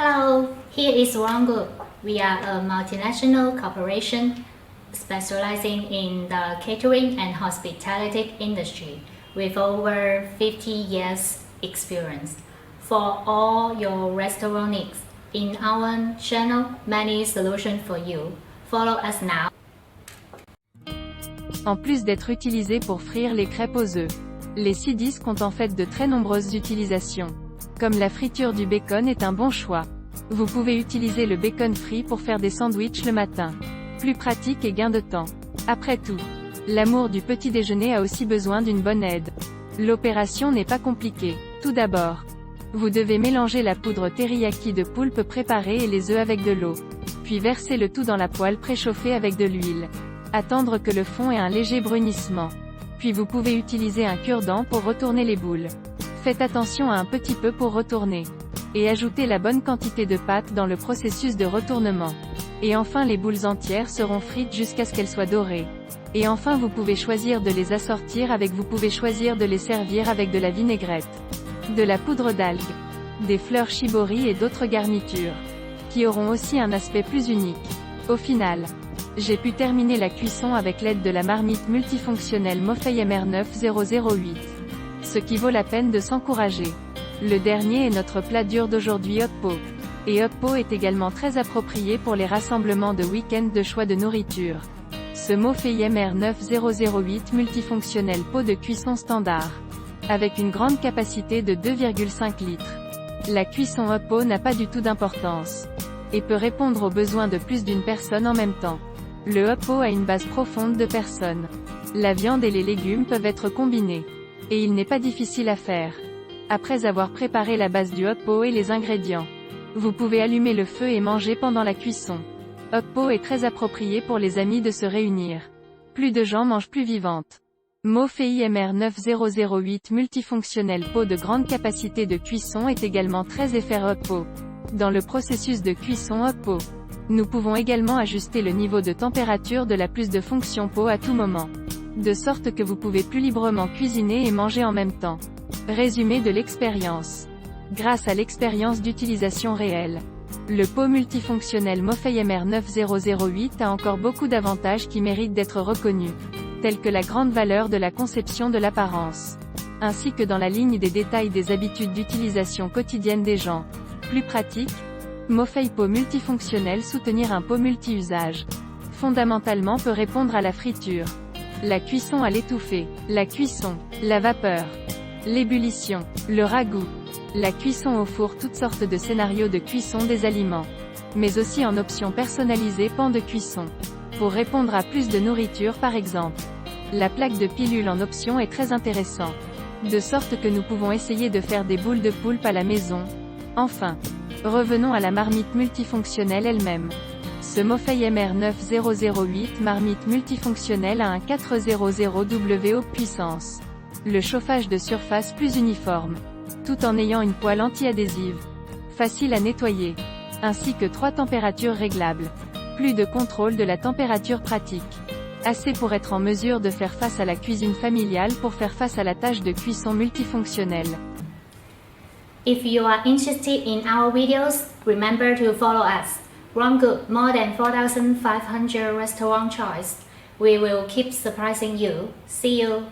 Hello, here is Group. We are a multinational corporation specializing in the catering and hospitality industry with over 50 years experience. For all your restaurant needs, in our channel, many solutions for you. Follow us now. En plus d'être utilisé pour frire les crêpes aux œufs, les C10 ont en fait de très nombreuses utilisations. Comme la friture du bacon est un bon choix. Vous pouvez utiliser le bacon frit pour faire des sandwichs le matin. Plus pratique et gain de temps. Après tout, l'amour du petit déjeuner a aussi besoin d'une bonne aide. L'opération n'est pas compliquée. Tout d'abord, vous devez mélanger la poudre teriyaki de poulpe préparée et les œufs avec de l'eau. Puis verser le tout dans la poêle préchauffée avec de l'huile. Attendre que le fond ait un léger brunissement. Puis vous pouvez utiliser un cure-dent pour retourner les boules. Faites attention à un petit peu pour retourner. Et ajoutez la bonne quantité de pâte dans le processus de retournement. Et enfin les boules entières seront frites jusqu'à ce qu'elles soient dorées. Et enfin vous pouvez choisir de les assortir avec vous pouvez choisir de les servir avec de la vinaigrette, de la poudre d'algues, des fleurs shibori et d'autres garnitures, qui auront aussi un aspect plus unique. Au final, j'ai pu terminer la cuisson avec l'aide de la marmite multifonctionnelle Mofei MR9008. Ce qui vaut la peine de s'encourager. Le dernier est notre plat dur d'aujourd'hui Hoppo. Et Hoppo est également très approprié pour les rassemblements de week-end de choix de nourriture. Ce Mofei MR9008 multifonctionnel pot de cuisson standard. Avec une grande capacité de 2,5 litres. La cuisson Hoppo n'a pas du tout d'importance. Et peut répondre aux besoins de plus d'une personne en même temps. Le Hoppo a une base profonde de personnes. La viande et les légumes peuvent être combinés. Et il n'est pas difficile à faire. Après avoir préparé la base du Hoppo et les ingrédients, vous pouvez allumer le feu et manger pendant la cuisson. Hoppo est très approprié pour les amis de se réunir. Plus de gens mangent plus vivantes. Mofei MR9008 multifonctionnel pot de grande capacité de cuisson est également très efficace Hoppo. Dans le processus de cuisson Hoppo, nous pouvons également ajuster le niveau de température de la plus de fonction pot à tout moment. De sorte que vous pouvez plus librement cuisiner et manger en même temps. Résumé de l'expérience. Grâce à l'expérience d'utilisation réelle, le pot multifonctionnel Mofei MR9008 a encore beaucoup d'avantages qui méritent d'être reconnus, tels que la grande valeur de la conception de l'apparence, ainsi que dans la ligne des détails des habitudes d'utilisation quotidienne des gens. Plus pratique, Mofei pot multifonctionnel soutenir un pot multi-usage. Fondamentalement peut répondre à la friture, la cuisson à l'étouffée, la cuisson, la vapeur, l'ébullition, le ragoût, la cuisson au four, toutes sortes de scénarios de cuisson des aliments. Mais aussi en option personnalisée pan de cuisson. Pour répondre à plus de nourriture par exemple. La plaque de pilule en option est très intéressant. De sorte que nous pouvons essayer de faire des boules de poulpe à la maison. Enfin, revenons à la marmite multifonctionnelle elle-même. Ce Mofei MR9008 marmite multifonctionnelle a un 400W haute puissance. Le chauffage de surface plus uniforme, tout en ayant une poêle anti-adhésive, facile à nettoyer, ainsi que 3 températures réglables. Plus de contrôle de la température pratique. Assez pour être en mesure de faire face à la cuisine familiale pour faire face à la tâche de cuisson multifonctionnelle. If you are interested in our videos, remember to follow us. Group, more than 4,500 restaurant choice. We will keep surprising you. See you.